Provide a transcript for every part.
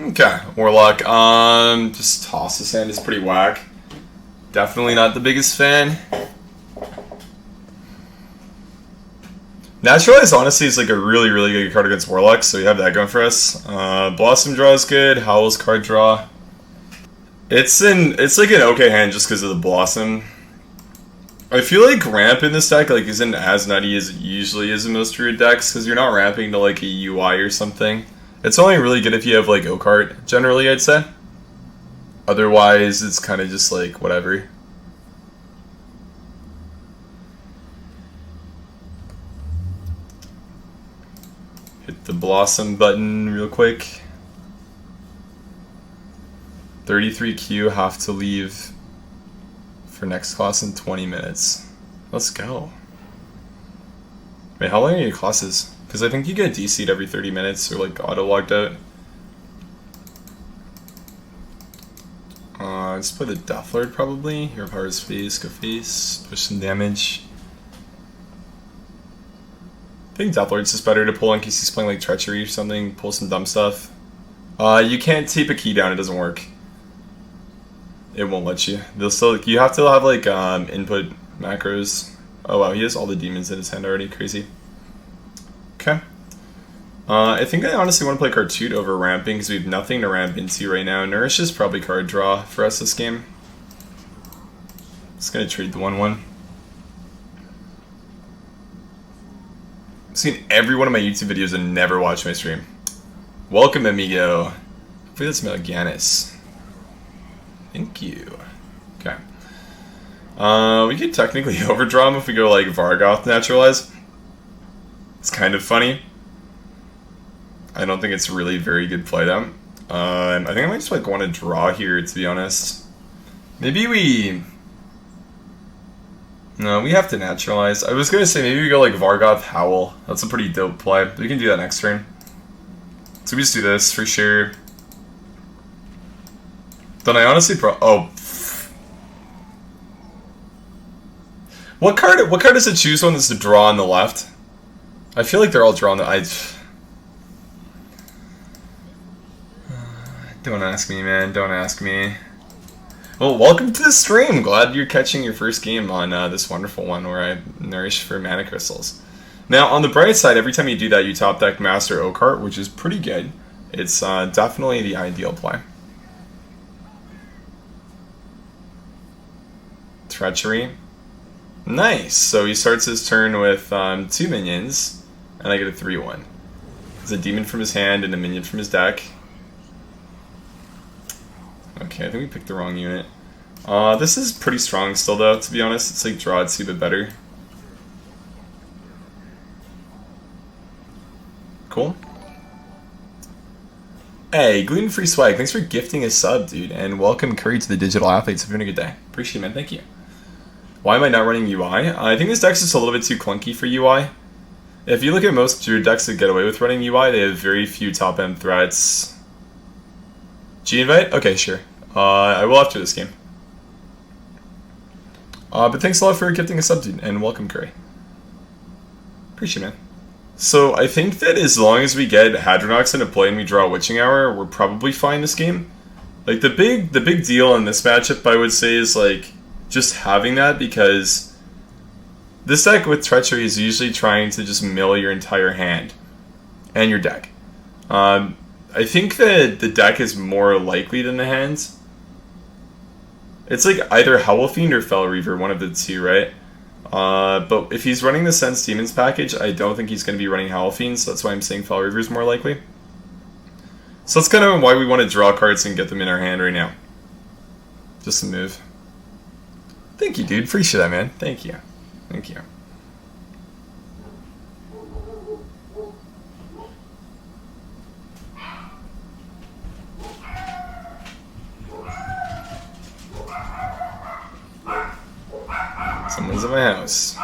Okay, Warlock. Just toss this hand is pretty whack. Definitely not the biggest fan. Naturalize honestly is like a really good card against Warlock, so we have that going for us. Blossom draw is good. Howl's card draw. It's like an okay hand just because of the Blossom. I feel like ramp in this deck like isn't as nutty as it usually is in most Druid decks because you're not ramping to like a UI or something. It's only really good if you have like Oakheart, generally I'd say. Otherwise it's kind of just like whatever. Hit the Blossom button real quick. 33Q, have to leave for next class in 20 minutes. Let's go. Wait, how long are your classes? Because I think you get DC'd every 30 minutes or like auto-logged out. Let's play the Death Lord probably. Hero Power's face, go face, push some damage. I think Death Lord's just better to pull in case he's playing like Treachery or something, pull some dumb stuff. You can't tape a key down, it doesn't work. It won't let you. They'll still, you have to have like input macros. Oh wow, he has all the demons in his hand already, crazy. Okay. I think I honestly want to play Cartoot over ramping because we have nothing to ramp into right now. Nourish is probably card draw for us this game. Just gonna trade the 1/1. I've seen every one of my YouTube videos and never watched my stream. Welcome, amigo. Hopefully that's Melganis. Thank you. Okay. We could technically overdraw him if we go like Vargoth Naturalize. It's kind of funny. I don't think it's really very good play though. I think I might just like want to draw here, to be honest. Maybe we... No, we have to Naturalize. I was gonna say maybe we go like Vargoth Howl. That's a pretty dope play. We can do that next turn. So we just do this for sure. Then I honestly oh. What card does it choose one that's to draw on the left? I feel like they're all drawn. Don't ask me, man. Don't ask me. Well, welcome to the stream. Glad you're catching your first game on this wonderful one where I nourish for mana crystals. Now, on the bright side, every time you do that, you top deck Master Oakheart, which is pretty good. It's definitely the ideal play. Treachery. Nice. So he starts his turn with 2 minions, and I get a 3/1. It's a demon from his hand and a minion from his deck. Okay, I think we picked the wrong unit. This is pretty strong still, though, to be honest. It's like draw 2, but better. Cool. Hey, gluten-free swag. Thanks for gifting a sub, dude. And welcome, Curry, to the Digital Athletes. Hope you're having a good day. Appreciate it, man. Thank you. Why am I not running UI? I think this deck's just a little bit too clunky for UI. If you look at most Druid decks that get away with running UI, they have very few top-end threats. G-invite? Okay, sure. I will after this game. But thanks a lot for gifting a sub, dude, and welcome, Curry. Appreciate it, man. So I think that as long as we get Hadronox into play and we draw Witching Hour, we're probably fine this game. Like the big deal in this matchup, I would say, is like just having that, because this deck with Treachery is usually trying to just mill your entire hand and your deck. I think that the deck is more likely than the hands. It's like either Howl Fiend or Fel Reaver, one of the two, right? But if he's running the Sense Demons package, I don't think he's going to be running Howl Fiend, so that's why I'm saying Fel Reaver is more likely. So that's kind of why we want to draw cards and get them in our hand right now. Just a move. Thank you, dude. Appreciate that, man. Thank you. Thank you. Someone's in my house.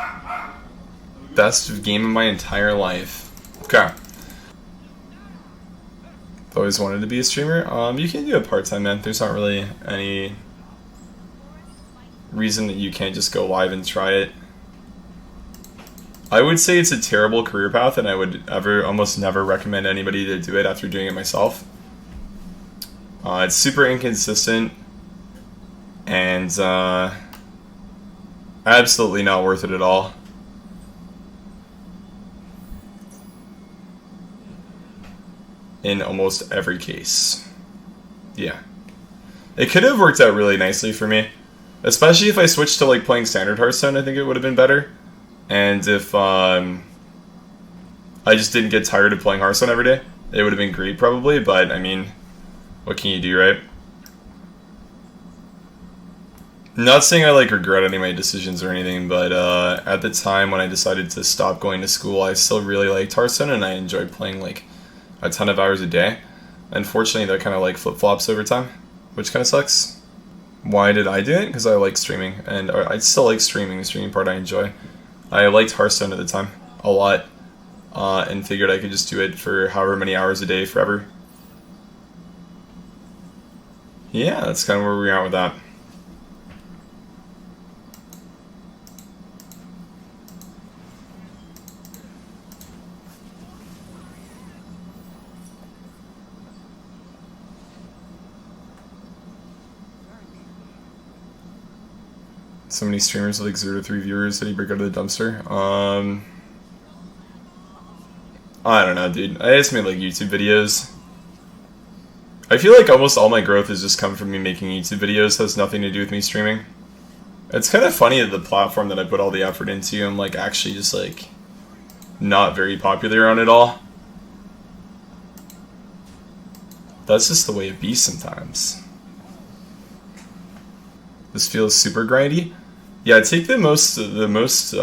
Best game of my entire life. Okay. I've always wanted to be a streamer. You can do it part-time, man. There's not really any reason that you can't just go live and try it. I would say it's a terrible career path, and I would almost never recommend anybody to do it after doing it myself. It's super inconsistent and absolutely not worth it at all. In almost every case. Yeah. It could have worked out really nicely for me. Especially if I switched to like playing standard Hearthstone, I think it would have been better. And if I just didn't get tired of playing Hearthstone every day, it would have been great probably, but I mean, what can you do, right? Not saying I like regret any of my decisions or anything, but at the time when I decided to stop going to school, I still really liked Hearthstone and I enjoyed playing like a ton of hours a day. Unfortunately, that kind of like flip-flops over time, which kind of sucks. Why did I do it? Because I like streaming, and I still like streaming. The streaming part I enjoy. I liked Hearthstone at the time a lot, and figured I could just do it for however many hours a day forever. Yeah, that's kind of where we're at with that. So many streamers with like 0 to 3 viewers that he break out of the dumpster. I don't know, dude. I just made like YouTube videos. I feel like almost all my growth has just come from me making YouTube videos. Has nothing to do with me streaming. It's kind of funny that the platform that I put all the effort into, I'm like actually just like not very popular on it all. That's just the way it be sometimes. This feels super grindy. Yeah, take the most grindiest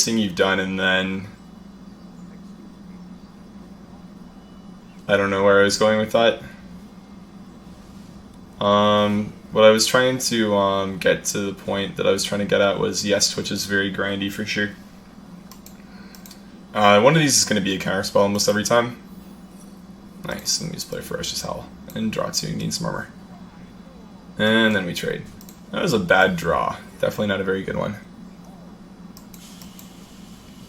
thing you've done, and then I don't know where I was going with that. What I was trying to get to the point that I was trying to get at was yes, Twitch is very grindy for sure. One of these is going to be a counterspell almost every time. Nice. Let me just play Ferocious Howl and draw 2 and gain some armor. And then we trade. That was a bad draw. Definitely not a very good one.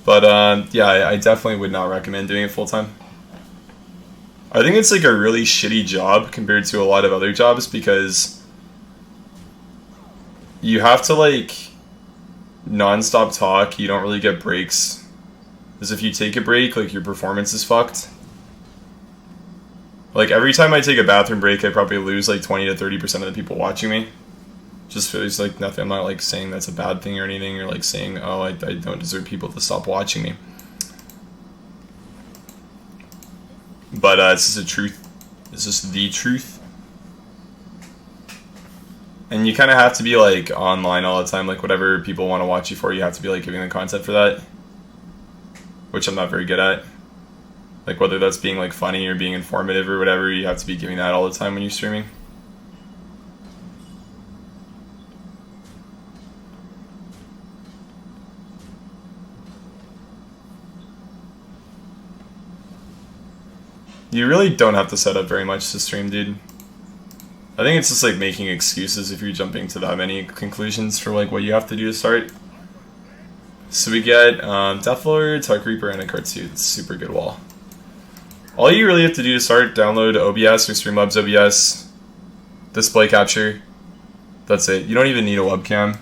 But yeah, I definitely would not recommend doing it full time. I think it's like a really shitty job compared to a lot of other jobs because you have to like non-stop talk. You don't really get breaks. Because if you take a break, like your performance is fucked. Like every time I take a bathroom break, I probably lose like 20 to 30% of the people watching me. Just feels like nothing. I'm not like saying that's a bad thing or anything, or like saying, oh, I don't deserve people to stop watching me. But it's just the truth. It's just the truth. And you kind of have to be like online all the time. Like whatever people want to watch you for, you have to be like giving them content for that. Which I'm not very good at. Like whether that's being like funny or being informative or whatever, you have to be giving that all the time when you're streaming. You really don't have to set up very much to stream, dude. I think it's just like making excuses if you're jumping to that many conclusions for like what you have to do to start. So we get Deathlord, Tuck Reaper, and a Cartoon. It's a super good wall. All you really have to do to start, download OBS or Streamlabs OBS, display capture. That's it. You don't even need a webcam.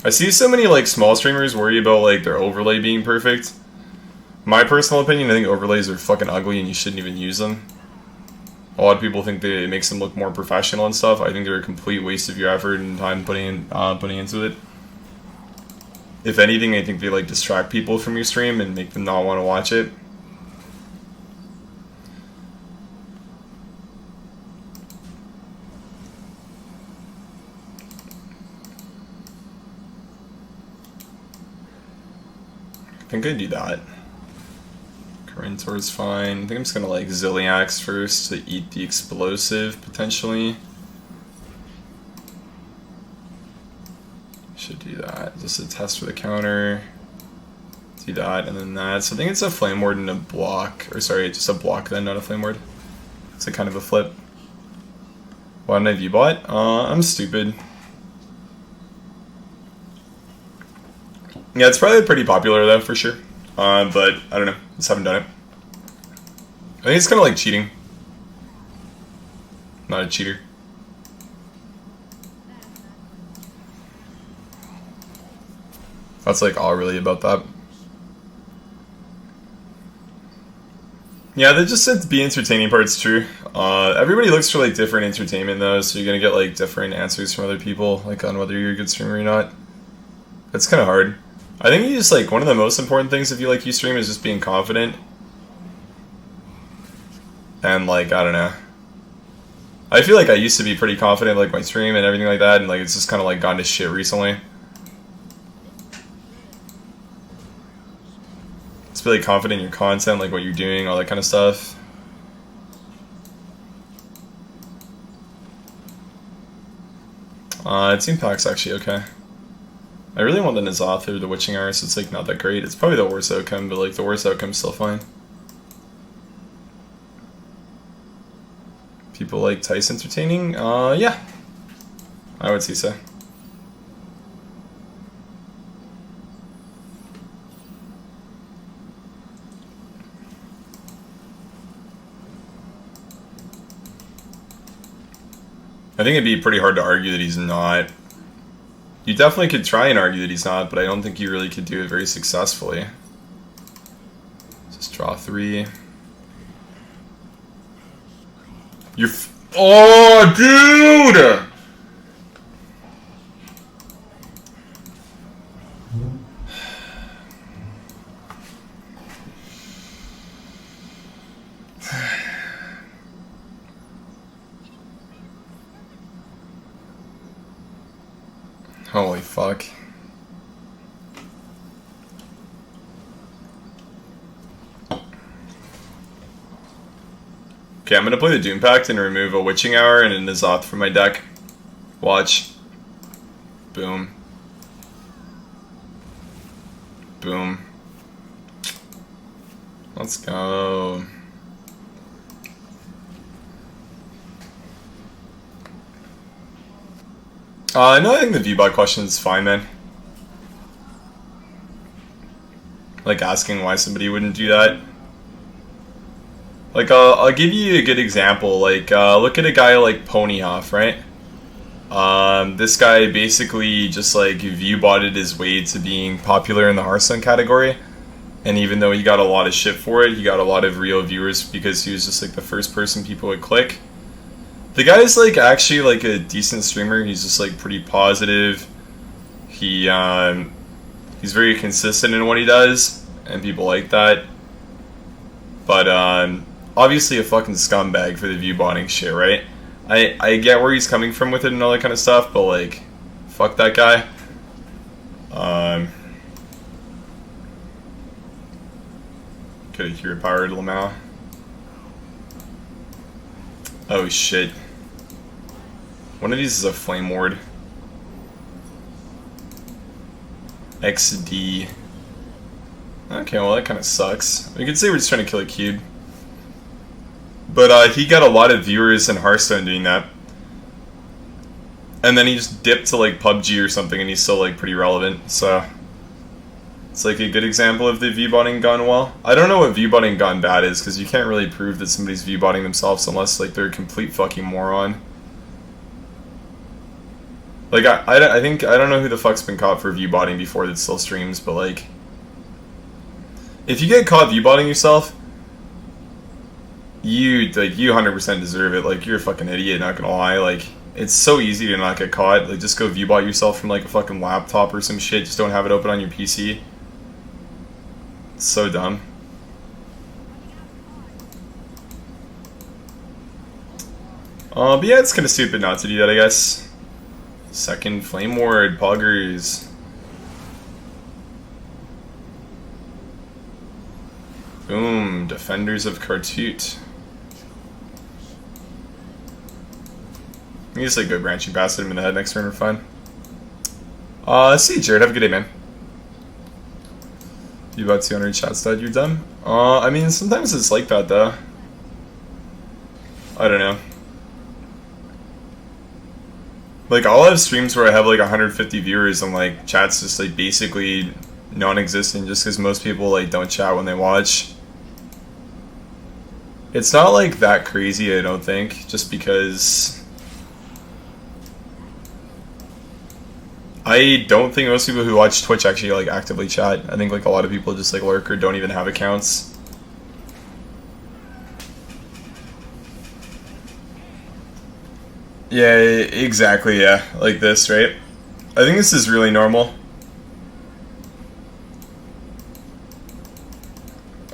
I see so many like small streamers worry about like their overlay being perfect. My personal opinion, I think overlays are fucking ugly and you shouldn't even use them. A lot of people think that it makes them look more professional and stuff. I think they're a complete waste of your effort and time putting into it. If anything, I think they like distract people from your stream and make them not want to watch it. I think I do that. Corintor's fine. I think I'm just gonna like Zilliax first to eat the explosive potentially. Should do that. Just a test for the counter. Do that and then that. So I think it's a Flame Ward and a block. Or sorry, just a block then, not a Flame Ward. It's a kind of a flip. Why didn't I Viewbot? I'm stupid. Yeah, it's probably pretty popular though, for sure. But I don't know. Just haven't done it. I think it's kind of like cheating. Not a cheater. That's like all really about that. Yeah, they just said the entertaining part's true. Everybody looks for like different entertainment though, so you're gonna get like different answers from other people, like on whether you're a good streamer or not. It's kind of hard. I think you just like one of the most important things if you like you stream is just being confident. And like I don't know. I feel like I used to be pretty confident like my stream and everything like that, and like it's just kind of like gone to shit recently. Just be like confident in your content, like what you're doing, all that kind of stuff. Team Pack's actually okay. I really want the Nazoth or the Witching Hour, so it's like not that great. It's probably the worst outcome, but like the worst outcome's still fine. People like Tice entertaining? Yeah. I would say so. I think it'd be pretty hard to argue that he's not. You definitely could try and argue that he's not, but I don't think you really could do it very successfully. Just draw 3. You're oh, dude! Holy fuck. Okay, I'm gonna play the Doom Pact and remove a Witching Hour and a Nazoth from my deck. Watch. Boom. Boom. Let's go. No, I think the Viewbot question is fine, man. Like asking why somebody wouldn't do that. Like, I'll give you a good example. Like, look at a guy like Ponyhoff, right? This guy basically just like Viewbotted his way to being popular in the Hearthstone category. And even though he got a lot of shit for it, he got a lot of real viewers because he was just like the first person people would click. The guy's like actually like a decent streamer. He's just like pretty positive. He's very consistent in what he does, and people like that. But obviously a fucking scumbag for the Viewbotting shit, right? I get where he's coming from with it and all that kind of stuff, but like, fuck that guy. Could have hero powered Lamau. Oh shit. One of these is a Flame Ward. XD. Okay, well that kind of sucks. We could say we're just trying to kill a cube. But he got a lot of viewers in Hearthstone doing that. And then he just dipped to like PUBG or something and he's still like pretty relevant, so... It's like a good example of the Viewbotting gone well. I don't know what Viewbotting gone bad is, because you can't really prove that somebody's Viewbotting themselves unless like they're a complete fucking moron. Like, I think, I don't know who the fuck's been caught for Viewbotting before that still streams, but like... If you get caught Viewbotting yourself, you 100% deserve it. Like, you're a fucking idiot, not gonna lie. Like, it's so easy to not get caught. Like, just go Viewbot yourself from like a fucking laptop or some shit. Just don't have it open on your PC. It's so dumb. But yeah, it's kind of stupid not to do that, I guess. Second Flame Ward, Poggers. Boom, Defenders of Kartut. You just like go branching past him in the head next turn, we're fine. See you, Jared. Have a good day, man. You about 200 chat stud, you're done? I mean, sometimes it's like that, though. I don't know. Like, I'll have streams where I have like 150 viewers and like chat's just like basically non-existent just because most people like don't chat when they watch. It's not like that crazy, I don't think, just because I don't think most people who watch Twitch actually like actively chat. I think like a lot of people just like lurk or don't even have accounts. Yeah, exactly, yeah. Like this, right? I think this is really normal.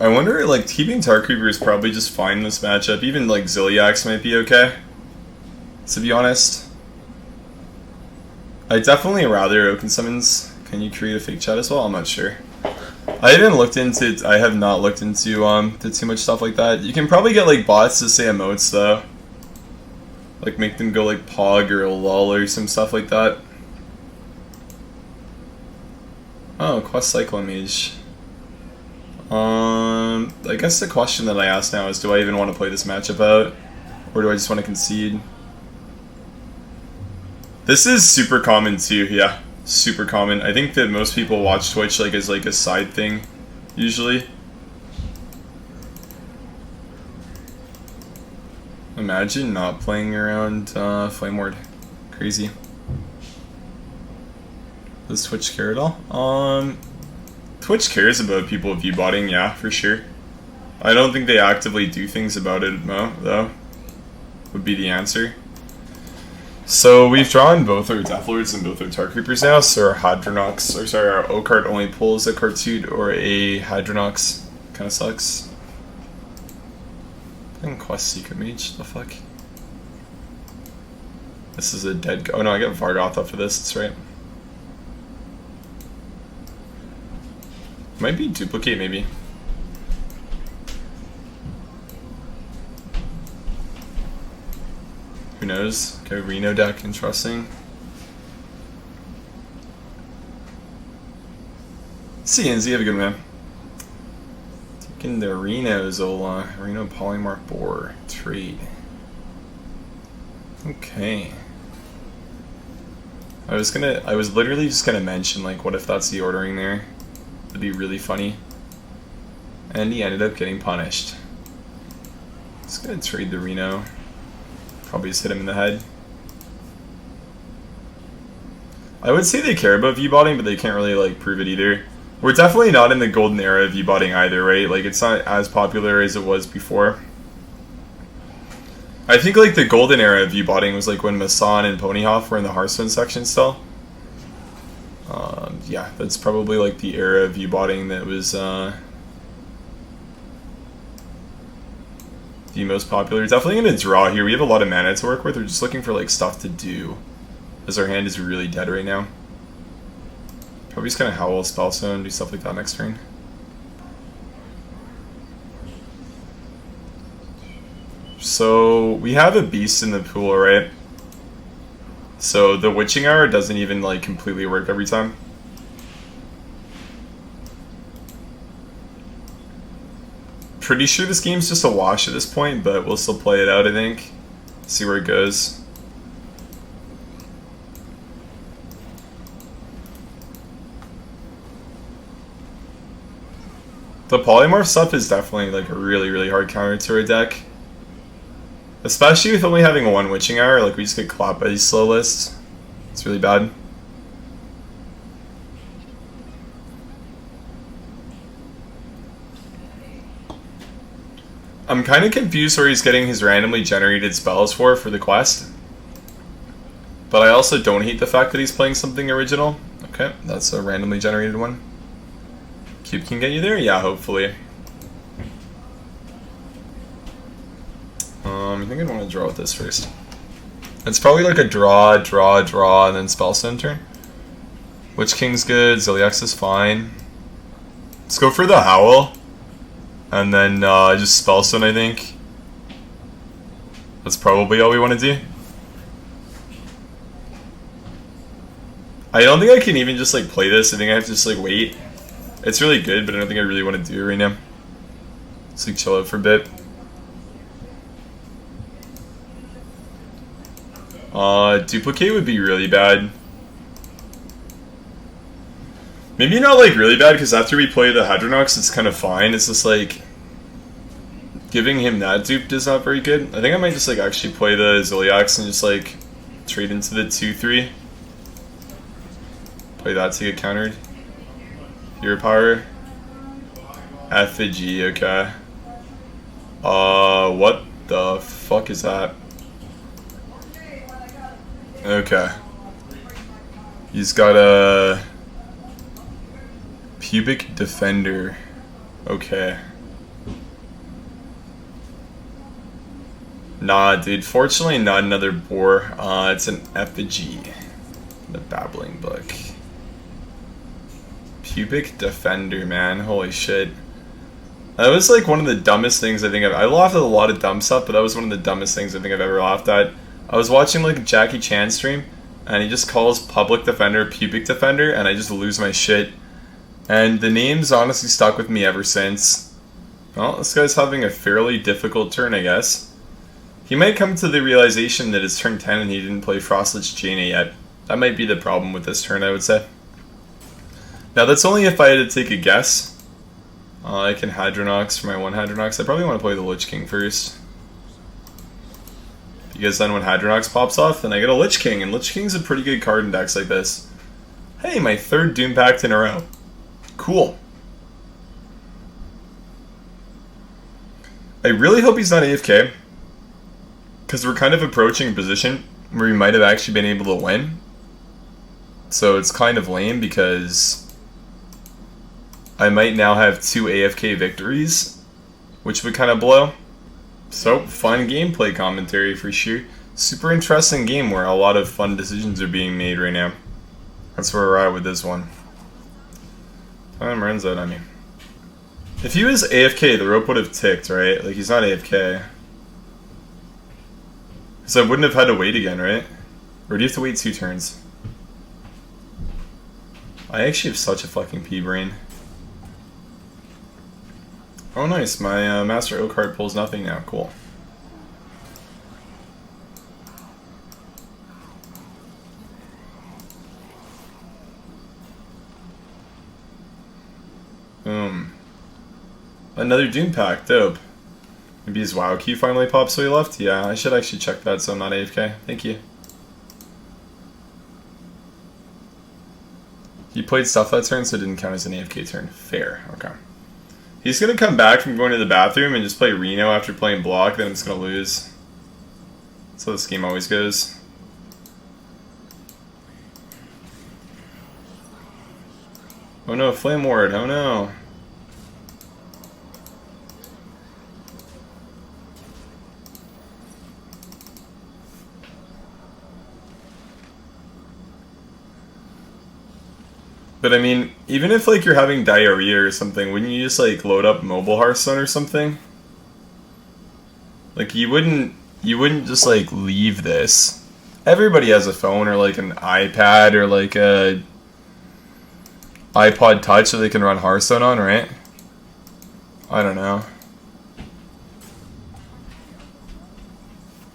I wonder, like, keeping Tar Creeper is probably just fine in this matchup. Even, like, Zilliax might be okay, to be honest. I'd definitely rather Oaken Summons. Can you create a fake chat as well? I'm not sure. I have not looked into to too much stuff like that. You can probably get, like, bots to say emotes, though. Like, make them go, like, Pog or LOL or some stuff like that. Oh, Quest Cyclone Mage. I guess the question that I ask now is, do I even want to play this matchup out? Or do I just want to concede? This is super common too, yeah. Super common. I think that most people watch Twitch like as like a side thing, usually. Imagine not playing around Flame Ward. Crazy. Does Twitch care at all? Twitch cares about people viewbotting, yeah, for sure. I don't think they actively do things about it, though. Would be the answer. So we've drawn both our Death Lords and both our Tar Creepers now, so our Hadronox, or sorry, our O-card only pulls a Cartoon or a Hadronox. Kinda sucks. I can Quest Secret Mage, the fuck? This is a dead oh no, I get Vargoth off of this, that's right. Might be Duplicate, maybe. Who knows? Okay, Reno deck, interesting. See, NZ, have a good man. Taking the Reno Zola, Reno Polymorph Boar trade. Okay. I was literally just gonna mention, like, what if that's the ordering there? That'd be really funny. And he ended up getting punished. Just gonna trade the Reno. Probably just hit him in the head. I would say they care about viewbotting, but they can't really like prove it either. We're definitely not in the golden era of viewbotting either, right? Like it's not as popular as it was before. I think like the golden era of viewbotting was like when Masan and Ponyhoff were in the Hearthstone section still. Yeah, that's probably like the era of viewbotting that was the most popular. Definitely gonna draw here. We have a lot of mana to work with. We're just looking for like stuff to do, as our hand is really dead right now. Probably just gonna Howl, Spellstone, do stuff like that next turn. So we have a beast in the pool, right? So the Witching Hour doesn't even like completely work every time. Pretty sure this game's just a wash at this point, but we'll still play it out, I think. See where it goes. The polymorph stuff is definitely like a really, really hard counter to our deck. Especially with only having one Witching Hour, like we just get clapped by these slow lists. It's really bad. I'm kind of confused where he's getting his randomly generated spells for the quest. But I also don't hate the fact that he's playing something original. Okay, that's a randomly generated one. Cube can get you there? Yeah, hopefully. I think I'd want to draw with this first. It's probably like a draw, and then Spellstone turn. Witch King's good, Zilliax is fine. Let's go for the Howl. And then just Spellstone, I think. That's probably all we want to do. I don't think I can even just like play this. I think I have to just like wait. It's really good, but I don't think I really want to do it right now. Just like chill out for a bit. Duplicate would be really bad. Maybe not like really bad, because after we play the Hadronox, it's kind of fine. It's just like giving him that dupe is not very good. I think I might just like actually play the Ziliax and just like trade into the 2-3. Play that to get countered. Hero power. Effigy, okay. What the fuck is that? Okay. He's got a Pubic Defender. Okay. Nah, dude. Fortunately, not another boar. It's an effigy. The babbling book. Pubic Defender, man. Holy shit. That was like one of the dumbest things I think I laughed at a lot of dumb stuff, but that was one of the dumbest things I think I've ever laughed at. I was watching like a Jackie Chan stream, and he just calls Public Defender Pubic Defender, and I just lose my shit. And the name's honestly stuck with me ever since. Well, this guy's having a fairly difficult turn, I guess. He might come to the realization that it's turn 10 and he didn't play Frostlich Jaina yet. That might be the problem with this turn, I would say. Now, that's only if I had to take a guess. I can Hadronox for my one Hadronox. I probably want to play the Lich King first. Because then when Hadronox pops off, then I get a Lich King. And Lich King's a pretty good card in decks like this. Hey, my third Doom Pact in a row. Cool. I really hope he's not AFK. Because we're kind of approaching a position where we might have actually been able to win. So it's kind of lame because I might now have 2 AFK victories, which would kind of blow. So, fun gameplay commentary for sure. Super interesting game where a lot of fun decisions are being made right now. That's where we're at with this one. Time runs out on me. If he was AFK, the rope would have ticked, right? Like, he's not AFK. So I wouldn't have had to wait again, right? Or do you have to wait 2 turns? I actually have such a fucking pea-brain. Oh nice, my Master Oak card pulls nothing now, cool. Boom. Another Doom Pack, dope. Maybe his WoW key finally pops so he left? Yeah, I should actually check that so I'm not AFK. Thank you. He played stuff that turn so it didn't count as an AFK turn. Fair, okay. He's going to come back from going to the bathroom and just play Reno after playing block, then I'm just going to lose. That's how this game always goes. Oh no, Flame Ward, oh no. But I mean, even if like you're having diarrhea or something, wouldn't you just like load up mobile Hearthstone or something? Like you wouldn't just like leave this. Everybody has a phone or like an iPad or like a iPod Touch that they can run Hearthstone on, right? I don't know.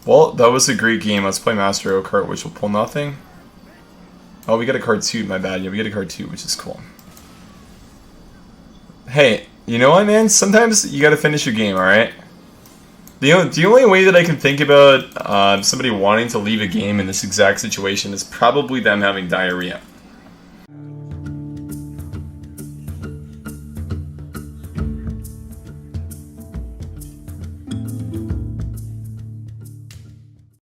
Well, that was a great game. Let's play Master Oak, which will pull nothing. Oh, we got a card 2, my bad. Yeah, we get a card 2, which is cool. Hey, you know what, man? Sometimes you gotta finish your game, alright? The only way that I can think about somebody wanting to leave a game in this exact situation is probably them having diarrhea.